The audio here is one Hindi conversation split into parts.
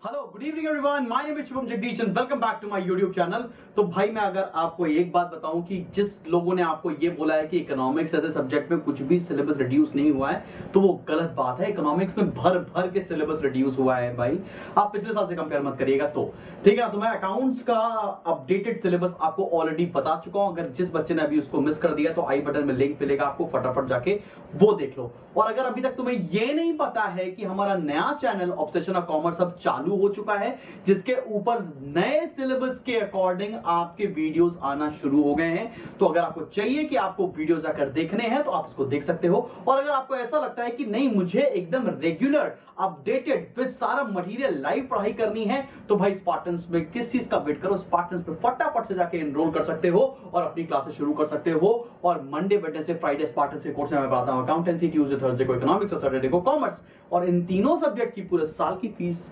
Hello good evening everyone, my name is Shubham Jagdish and welcome back to my YouTube channel. तो भाई मैं अगर आपको एक बात बताऊं कि जिस लोगों ने आपको ये बोला है कि इकोनॉमिक्स ऐसे सब्जेक्ट में कुछ भी सिलेबस रिड्यूस नहीं हुआ है तो वो गलत बात है। इकोनॉमिक्स में भर भर के सिलेबस रिड्यूस हुआ है भाई, आप पिछले साल से कंपेयर मत करिएगा तो ठीक है ना। तो मैं अकाउंट्स का अपडेटेड सिलेबस आपको ऑलरेडी बता चुका हूं। अगर जिस बच्चे ने अभी उसको मिस कर दिया तो आई बटन में लिंक मिलेगा, आपको फटाफट जाके वो देख लो। और अगर अभी तक तुम्हें ये नहीं पता है कि हमारा नया चैनल ऑब्सेशन ऑफ कॉमर्स अब चालू हो चुका है, जिसके ऊपर नए सिलेबस के अकॉर्डिंग आपके वीडियोस आना शुरू हो गए हैं। तो अगर आपको चाहिए कि आपको वीडियोस आकर देखने हैं तो आप इसको देख सकते हो। और अगर आपको ऐसा लगता है कि नहीं मुझे एकदम रेगुलर अपडेटेड विद सारा मटेरियल लाइव पढ़ाई करनी है तो भाई स्पार्टन्स में किस चीज का वेट करो, स्पार्टन्स पे फटाफट से जाके एनरोल कर सकते हो और अपनी क्लासेस शुरू कर सकते हो। और मंडे वेडनेसडे फ्राइडे स्पार्टन्स के कोर्स में मैं पढ़ाता हूं अकाउंटेंसी, ट्यूसडे थर्सडे को इकोनॉमिक्स और सैटरडे को कॉमर्स। और इन तीनों सब्जेक्ट की पूरे साल की फीस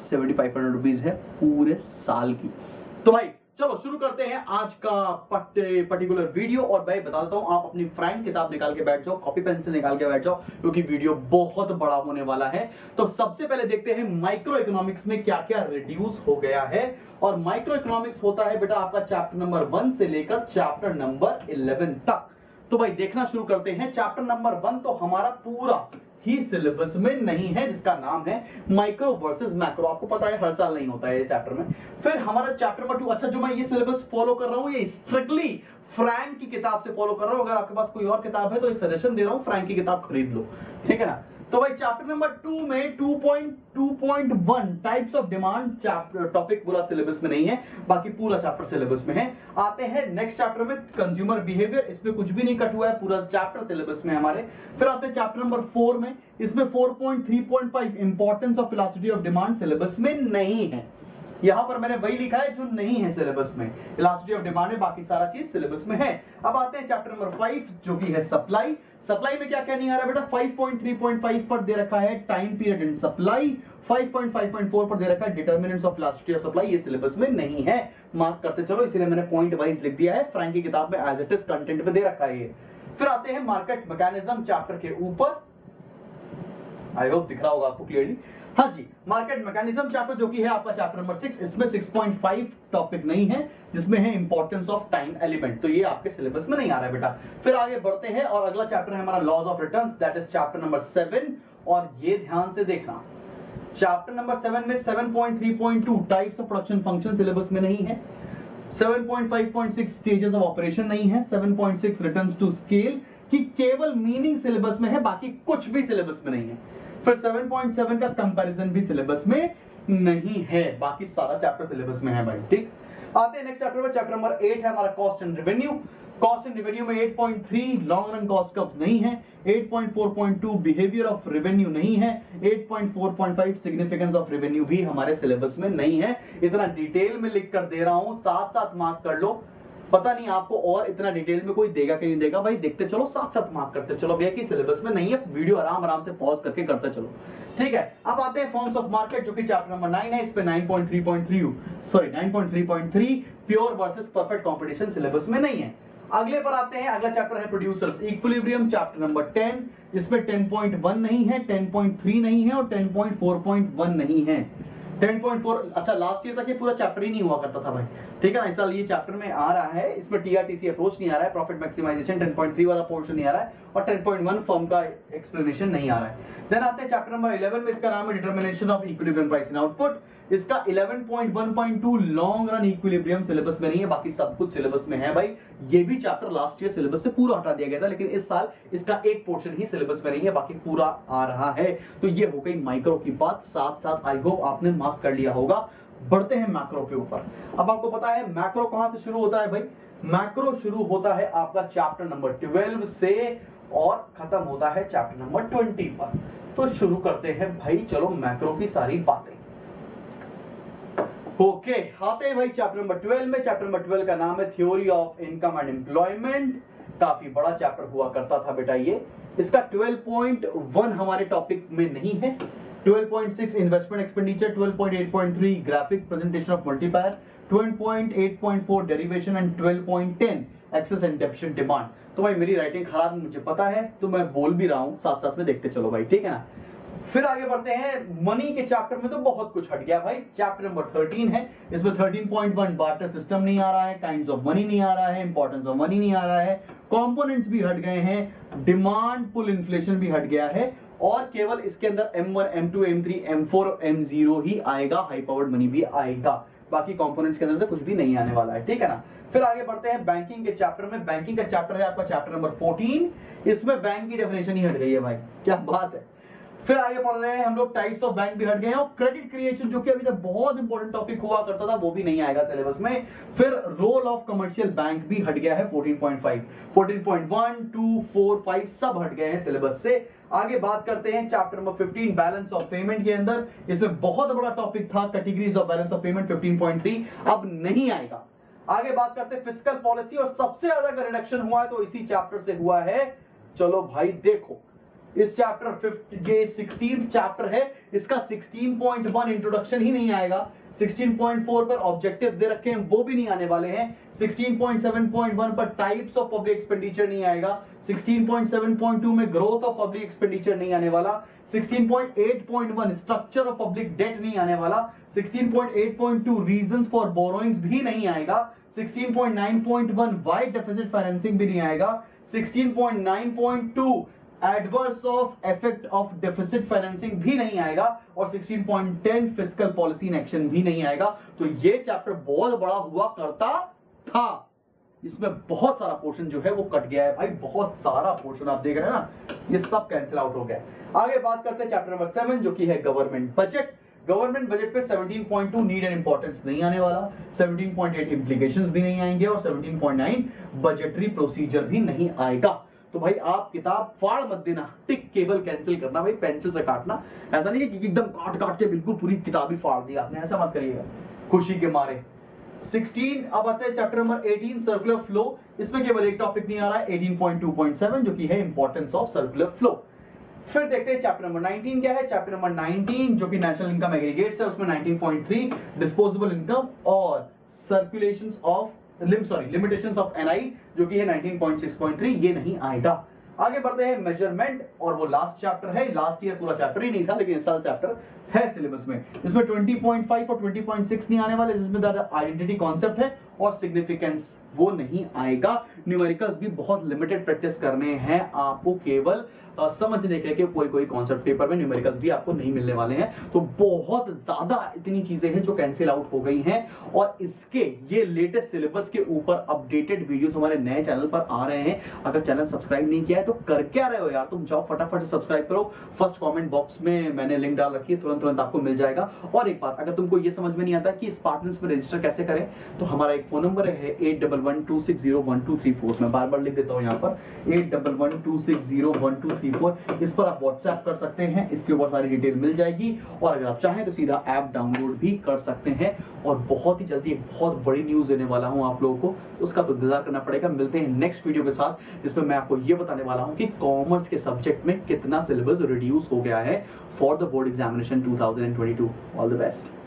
7500 रुपीज है पूरे साल की। तो भाई चलो शुरू करते हैं आज का पर्टिकुलर वीडियो। और भाई बता देता हूं, आप अपनी फ्रैंक किताब निकाल के बैठ जाओ, कॉपी पेंसिल निकाल के बैठ जाओ, क्योंकि वीडियो बहुत बड़ा होने वाला है। तो सबसे पहले देखते हैं माइक्रो इकोनॉमिक्स में क्या क्या रिड्यूस हो गया है। और माइक्रो इकोनॉमिक्स होता है बेटा आपका चैप्टर नंबर 1 से लेकर चैप्टर नंबर 11 तक। तो भाई देखना शुरू करते हैं। चैप्टर नंबर 1 तो हमारा पूरा ही सिलेबस में नहीं है, जिसका नाम है माइक्रो वर्सेस मैक्रो। आपको पता है हर साल नहीं होता है ये चैप्टर में। फिर हमारा चैप्टर नंबर 2, अच्छा जो मैं ये सिलेबस फॉलो कर रहा हूं ये स्ट्रिक्टली फ्रैंक की किताब से फॉलो कर रहा हूं। अगर आपके पास कोई और किताब है तो एक सजेशन दे रहा हूं, फ्रैंक की किताब खरीद लो, ठीक है ना। तो भाई चैप्टर नंबर 2 में 2.2.1 types of demand chapter topic पूरा सिलेबस में नहीं है, बाकी पूरा चैप्टर सिलेबस में है। आते हैं नेक्स्ट चैप्टर में कंज्यूमर बिहेवियर, इसमें कुछ भी नहीं कट हुआ है, पूरा चैप्टर सिलेबस में हमारे। फिर आते हैं चैप्टर नंबर 4 में, इसमें 4.3.5 importance of philosophy of demand syllabus में नहीं है। यहां पर मैंने वही लिखा है जो नहीं है सिलेबस में, इलास्टिसिटी ऑफ डिमांड में, बाकी सारा चीज सिलेबस में है। अब आते हैं चैप्टर नंबर 5 जो कि है सप्लाई। सप्लाई में क्या क्या नहीं आ रहा है बेटा, 5.3.5 पर दे रखा है टाइम पीरियड इन सप्लाई, 5.5.4 पर दे रखा है determinants of elasticity of supply. ये सिलेबस में नहीं है, मार्क करते चलो, इसीलिए मैंने पॉइंट वाइज लिख दिया है। फ्रैंक की किताब में एज इट इज कंटेंट में दे रखा है ये। फिर आते हैं मार्केट मैकेनिज्म चैप्टर के ऊपर, आई होप दिख रहा होगा आपको क्लियरली। हाँ जी, मार्केट मैकेनिज्म चैप्टर जो कि है आपका चैप्टर नंबर 6, इसमें 6.5 टॉपिक नहीं है, जिसमें है इंपॉर्टेंस ऑफ टाइम एलिमेंट, तो ये आपके सिलेबस में नहीं आ रहा है बेटा। फिर आगे बढ़ते हैं और अगला चैप्टर है हमारा laws of returns, that is chapter number 7। और ये ध्यान से देखना, चैप्टर नंबर 7 में 7.3.2 types of production function syllabus में नहीं है, 7.5.6 स्टेजेस ऑफ ऑपरेशन नहीं है, 7.6 रिटर्न्स टू स्केल कि केवल मीनिंग सिलेबस में है, बाकी कुछ भी सिलेबस में नहीं है। फिर 7.7 का कंपैरिजन भी सिलेबस में नहीं है, बाकी सारा चैप्टर सिलेबस में है भाई, ठीक। आते हैं नेक्स्ट चैप्टर में, चैप्टर नंबर 8 है हमारा cost and revenue. Cost and revenue में 8.3 लॉन्ग रन कॉस्ट कर्व्स नहीं है, 8.4.2 बिहेवियर ऑफ रेवेन्यू नहीं है, 8.4.5 सिग्निफिकेंस ऑफ रेवेन्यू भी हमारे सिलेबस में नहीं है। इतना डिटेल में लिख कर दे रहा हूं, साथ साथ मार्क कर लो। पता नहीं आपको और इतना डिटेल में कोई देगा कि नहीं देगा, भाई देखते चलो, साथ साथ मार्क करते चलो भैया कि सिलेबस में नहीं है। वीडियो आराम आराम से पॉज करके करते चलो, ठीक है। अब आते हैं फॉर्म्स ऑफ मार्केट जो कि चैप्टर नंबर 9 है, इस पे 9.3 pure versus perfect competition syllabus में नहीं है। अगले पर आते हैं, अगला चैप्टर है प्रोड्यूसर्स इक्विलिब्रियम चैप्टर नंबर 10, इसमें 10.1 नहीं है, 10.3 नहीं है और 10.4.1 नहीं है। 10.4 अच्छा लास्ट ईयर तक ये पूरा चैप्टर ही नहीं हुआ करता था भाई, ठीक है ना। इस साल ये चैप्टर में आ रहा है, इसमें टीआरटीसी अप्रोच नहीं आ रहा है, प्रॉफिट मैक्सिमाइजेशन 10.3 वाला पोर्शन नहीं आ रहा है और 10.1 फर्म का एक्सप्लेनेशन नहीं आ रहा है। देन आते हैं चैप्टर नंबर 11 में, इसका नाम है determination of equilibrium price and output. इसका 11.1.2 लॉन्ग रन इक्विलिब्रियम सिलेबस में नहीं है, बाकी सब कुछ सिलेबस में है भाई। ये भी चैप्टर लास्ट ईयर सिलेबस से पूरा हटा दिया गया था, लेकिन इस साल इसका एक पोर्शन ही सिलेबस में नहीं है, बाकी पूरा आ रहा है। तो ये हो गई माइक्रो की बात, साथ साथ आई होप आपने मार्क कर लिया होगा। बढ़ते हैं मैक्रो के ऊपर। अब आपको पता है मैक्रो कहां से शुरू होता है भाई, मैक्रो शुरू होता है आपका चैप्टर नंबर 12 से और खत्म होता है चैप्टर नंबर 20 पर। तो शुरू करते हैं भाई, चलो मैक्रो की सारी बातें। ओके आते हैं भाई चैप्टर नंबर 12 में। चैप्टर नंबर 12 का नाम है theory of income and employment. काफी बड़ा चैप्टर हुआ करता था बेटा ये। इसका 12.1 हमारे टॉपिक में नहीं है, 12.6 investment expenditure, 12.8.3 graphic presentation of multiplier, 12.8.4 derivation and 12.10 excess and deficient demand. तो भाई मेरी राइटिंग खराब है मुझे पता है, तो मैं बोल भी रहा हूं, साथ साथ में देखते चलो भाई, ठीक है ना। फिर आगे बढ़ते हैं, मनी के चैप्टर में तो बहुत कुछ हट गया भाई। चैप्टर नंबर 13 है, इसमें 13.1 बार्टर सिस्टम नहीं आ रहा है, काइंड्स ऑफ मनी नहीं आ रहा है, इंपॉर्टेंस ऑफ मनी नहीं आ रहा है, कंपोनेंट्स भी हट गए हैं, डिमांड पुल इन्फ्लेशन भी हट गया है, और केवल इसके अंदर M1, M2, M3, M4, M0 ही आएगा, हाई पावर्ड मनी भी आएगा, बाकी कंपोनेंट्स के अंदर से कुछ भी नहीं आने वाला है, ठीक है ना। फिर आगे बढ़ते हैं बैंकिंग के चैप्टर में। बैंकिंग का चैप्टर है आपका चैप्टर नंबर 14, इसमें बैंक की डेफिनेशन ही हट गई है भाई, क्या बात है। फिर आगे पढ़ रहे हैं हम लोग, टाइप्स ऑफ बैंक भी हट गए हैं, और क्रेडिट क्रिएशन जो कि अभी तक बहुत इंपॉर्टेंट टॉपिक हुआ करता था वो भी नहीं आएगा सिलेबस में। फिर रोल ऑफ कमर्शियल बैंक भी हट गया है, 14.5, 14.1, 2, 4, 5 सब हट गए हैं सिलेबस से। आगे बात करते हैं chapter number 15 balance of payment के अंदर, इसमें बहुत बड़ा टॉपिक था categories of balance of payment, 15.3 अब नहीं आएगा। आगे बात करते हैं फिस्कल पॉलिसी, और सबसे ज्यादा अगर रिडक्शन हुआ है तो इसी चैप्टर से हुआ है। चलो भाई देखो, इस चैप्टर 16th चैप्टर है, इसका 16.1 इंट्रोडक्शन ही नहीं आएगा, 16.4 पर ऑब्जेक्टिव्स दे रखे हैं वो भी नहीं आने वाले हैं, 16.7.1 पर टाइप्स ऑफ पब्लिक एक्सपेंडिचर नहीं आएगा, 16.7.2 में ग्रोथ ऑफ पब्लिक एक्सपेंडिचर नहीं आने वाला, 16.8.1 स्ट्रक्चर ऑफ पब्लिक डेट नहीं आने वाला, 16.8.2 रीजंस फॉर बोरोइंग्स भी नहीं आएगा, 16.9.1 वाइड डेफिसिट फाइनेंसिंग भी नहीं आएगा, 16.9.2 adverse of effect of deficit financing भी नहीं आएगा, और 16.10 फिस्कल पॉलिसी इन एक्शन भी नहीं आएगा। तो ये चैप्टर बहुत बड़ा हुआ करता था, इसमें बहुत सारा पोर्शन जो है वो कट गया है भाई, बहुत सारा पोर्शन आप देख रहे हैं ना, ये सब कैंसिल आउट हो गया। आगे बात करते हैं चैप्टर नंबर 7 जो कि है गवर्नमेंट बजट। गवर्नमेंट बजट पे 17.2 नीड एंड इंपॉर्टेंस नहीं आने वाला, 17.8 इंप्लीकेशंस भी नहीं आएंगे, और 17.9 बजटरी प्रोसीजर भी नहीं आएगा। तो भाई आप किताब फाड़ मत देना, टिक केबल कैंसिल करना भाई, पेंसिल से काटना, ऐसा नहीं है कि एकदम काट काट के बिल्कुल पूरी किताब ही फाड़ दी आपने, ऐसा मत करिएगा खुशी के मारे। 16 अब आता है चैप्टर नंबर 18 सर्कुलर फ्लो, इसमें केवल एक टॉपिक नहीं आ रहा है, 18.2.7 जो कि है इंपॉर्टेंस ऑफ सर्कुलर फ्लो। फिर देखते हैं चैप्टर नंबर 19 क्या है। चैप्टर नंबर 19 जो कि नेशनल इनकम एग्रीगेट्स है, उसमें 19.3 डिस्पोजेबल इनकम और circulations of limitations of NI जो कि है 19.6.3, ये नहीं आएगा। आगे बढ़ते हैं मेजरमेंट, और वो लास्ट चैप्टर है, लास्ट ईयर पूरा चैप्टर ही नहीं था लेकिन इस साल चैप्टर है सिलेबस में। इसमें 20.5 और 20.6 नहीं आने वाले, जिसमें आइडेंटिटी कॉन्सेप्ट है और सिग्निफिकेंस वो नहीं आएगा। न्यूमेरिकल्स भी बहुत लिमिटेड प्रैक्टिस करने हैं आपको, केवल समझने के लिए कोई कॉन्सेप्ट पेपर में न्यूमेरिकल्स भी आपको नहीं मिलने वाले हैं। तो बहुत ज्यादा इतनी चीजें हैं जो कैंसिल आउट हो गई हैं, और इसके ये लेटेस्ट सिलेबस के ऊपर अपडेटेड वीडियोस हमारे नए चैनल पर आ रहे हैं। अगर चैनल सब्सक्राइब नहीं किया है तो कर क्या रहे हो यार, तुम जाओ फटाफट सब्सक्राइब करो, फर्स्ट कमेंट बॉक्स में मैंने लिंक डाल रखी है, तुरंत आपको मिल जाएगा। और एक बात, अगर तुमको ये समझ में नहीं आता कि स्पार्टन्स में रजिस्टर कैसे करें, तो हमारा एक फोन नंबर है 8112601234, मैं बार लिख देता हूं यहाँ पर 8112601234, इस पर आप व्हाट्सएप कर सकते हैं, इसके ऊपर सारी डिटेल मिल जाएगी। और अगर आप चाहें तो सीधा ऐप डाउनलोड भी कर सकते हैं। और बहुत ही जल्दी एक बहुत बड़ी न्यूज देने वाला हूं आप लोगों को, उसका तो इंतजार करना पड़ेगा। मिलते हैं नेक्स्ट वीडियो के साथ, जिसमें मैं आपको ये बताने वाला हूं कि कॉमर्स के सब्जेक्ट में कितना सिलेबस रिड्यूस हो गया है for the board examination 2022। All the best.